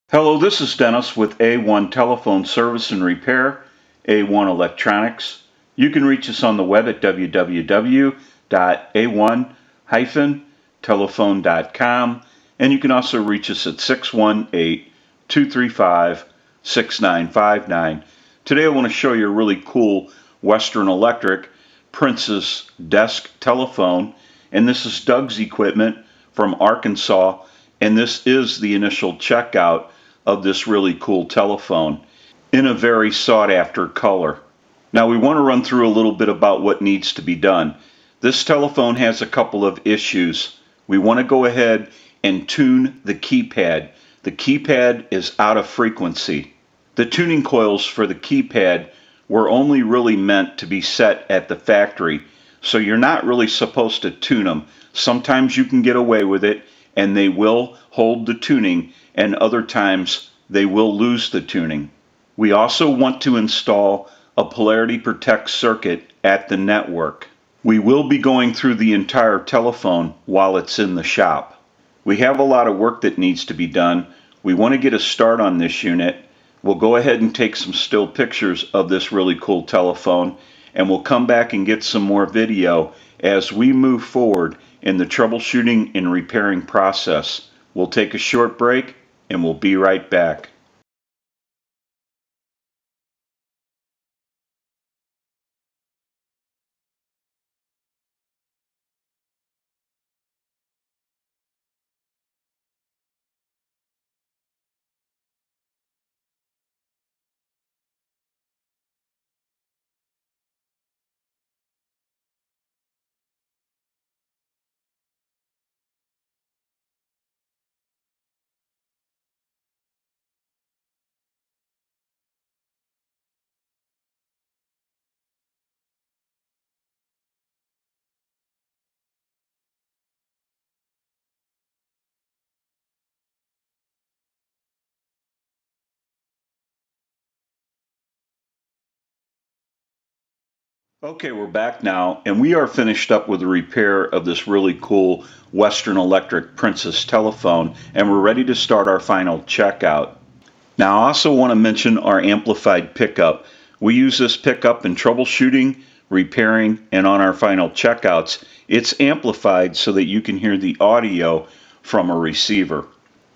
Hello, this is Dennis with A1 Telephone Service and Repair, A1 Electronics. You can reach us on the web at www.a1-telephone.com, and you can also reach us at 618-235-6959. Today I want to show you a really cool Western Electric Princess desk telephone, and this is Doug's equipment from Arkansas, and this is the initial checkout of this really cool telephone in a very sought after color. Now we want to run through a little bit about what needs to be done. This telephone has a couple of issues. We want to go ahead and tune the keypad. The keypad is out of frequency. The tuning coils for the keypad were only really meant to be set at the factory, so you're not really supposed to tune them. Sometimes you can get away with it and they will hold the tuning, and other times they will lose the tuning. We also want to install a Polarity Protect circuit at the network. We will be going through the entire telephone while it's in the shop. We have a lot of work that needs to be done. We want to get a start on this unit. We'll go ahead and take some still pictures of this really cool telephone, and we'll come back and get some more video as we move forward in the troubleshooting and repairing process. We'll take a short break and we'll be right back. Okay, we're back now, and we are finished up with the repair of this really cool Western Electric Princess telephone, and we're ready to start our final checkout. Now, I also want to mention our amplified pickup. We use this pickup in troubleshooting, repairing, and on our final checkouts. It's amplified so that you can hear the audio from a receiver.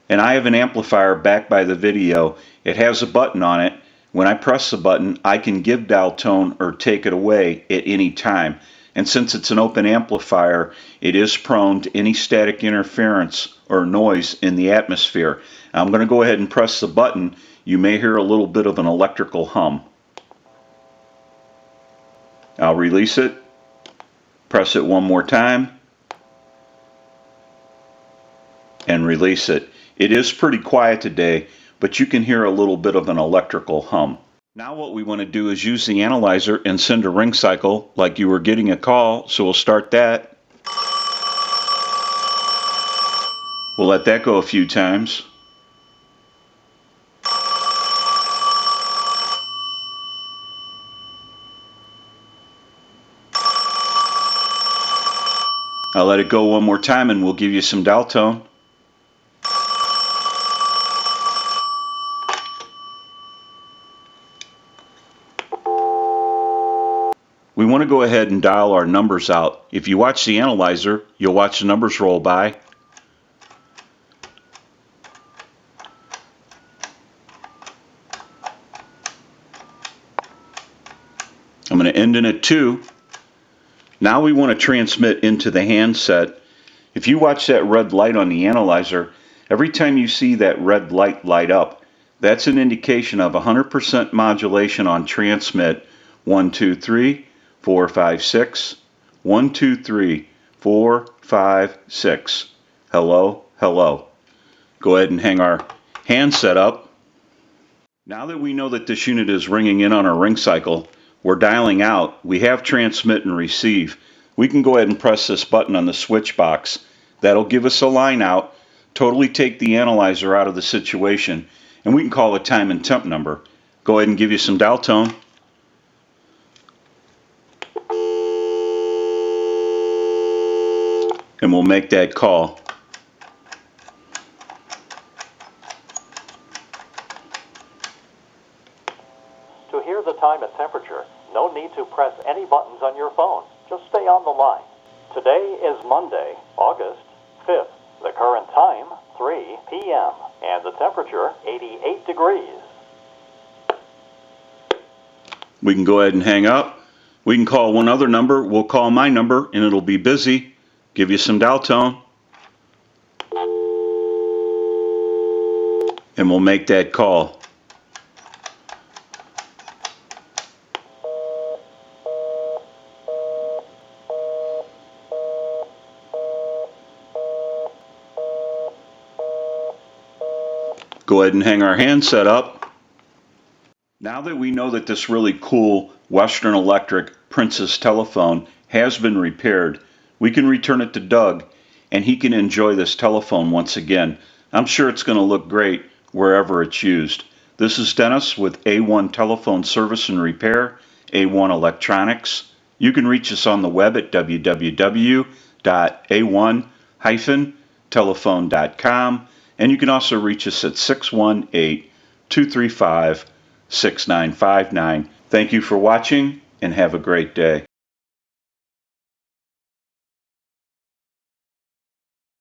And I have an amplifier back by the video. It has a button on it. When I press the button, I can give dial tone or take it away at any time. And since it's an open amplifier, it is prone to any static interference or noise in the atmosphere. I'm going to go ahead and press the button. You may hear a little bit of an electrical hum. I'll release it, press it one more time, and release it. It is pretty quiet today, but you can hear a little bit of an electrical hum. Now what we want to do is use the analyzer and send a ring cycle like you were getting a call, so we'll start that. We'll let that go a few times. I'll let it go one more time and we'll give you some dial tone. We want to go ahead and dial our numbers out. If you watch the analyzer, you'll watch the numbers roll by. I'm going to end in a 2. Now we want to transmit into the handset. If you watch that red light on the analyzer, every time you see that red light light up, that's an indication of 100% modulation on transmit 1, 2, 3, 4, 5, 6. 1, 2, 3, 4, 5, 6. Hello, hello. Go ahead and hang our handset up. Now that we know that this unit is ringing in on our ring cycle, we're dialing out. We have transmit and receive. We can go ahead and press this button on the switch box. That'll give us a line out, totally take the analyzer out of the situation, and we can call a time and temp number. Go ahead and give you some dial tone. And we'll make that call. need to press any buttons on your phone. Just stay on the line. Today is Monday, August 5th. The current time, 3 p.m. and the temperature, 88 degrees. We can go ahead and hang up. We can call one other number. We'll call my number and it'll be busy. Give you some dial tone. And we'll make that call. Go ahead and hang our handset up. Now that we know that this really cool Western Electric Princess telephone has been repaired, we can return it to Doug and he can enjoy this telephone once again. I'm sure it's going to look great wherever it's used. This is Dennis with A1 Telephone Service and Repair, A1 Electronics. You can reach us on the web at www.a1-telephone.com. And you can also reach us at 618-235-6959. Thank you for watching and have a great day.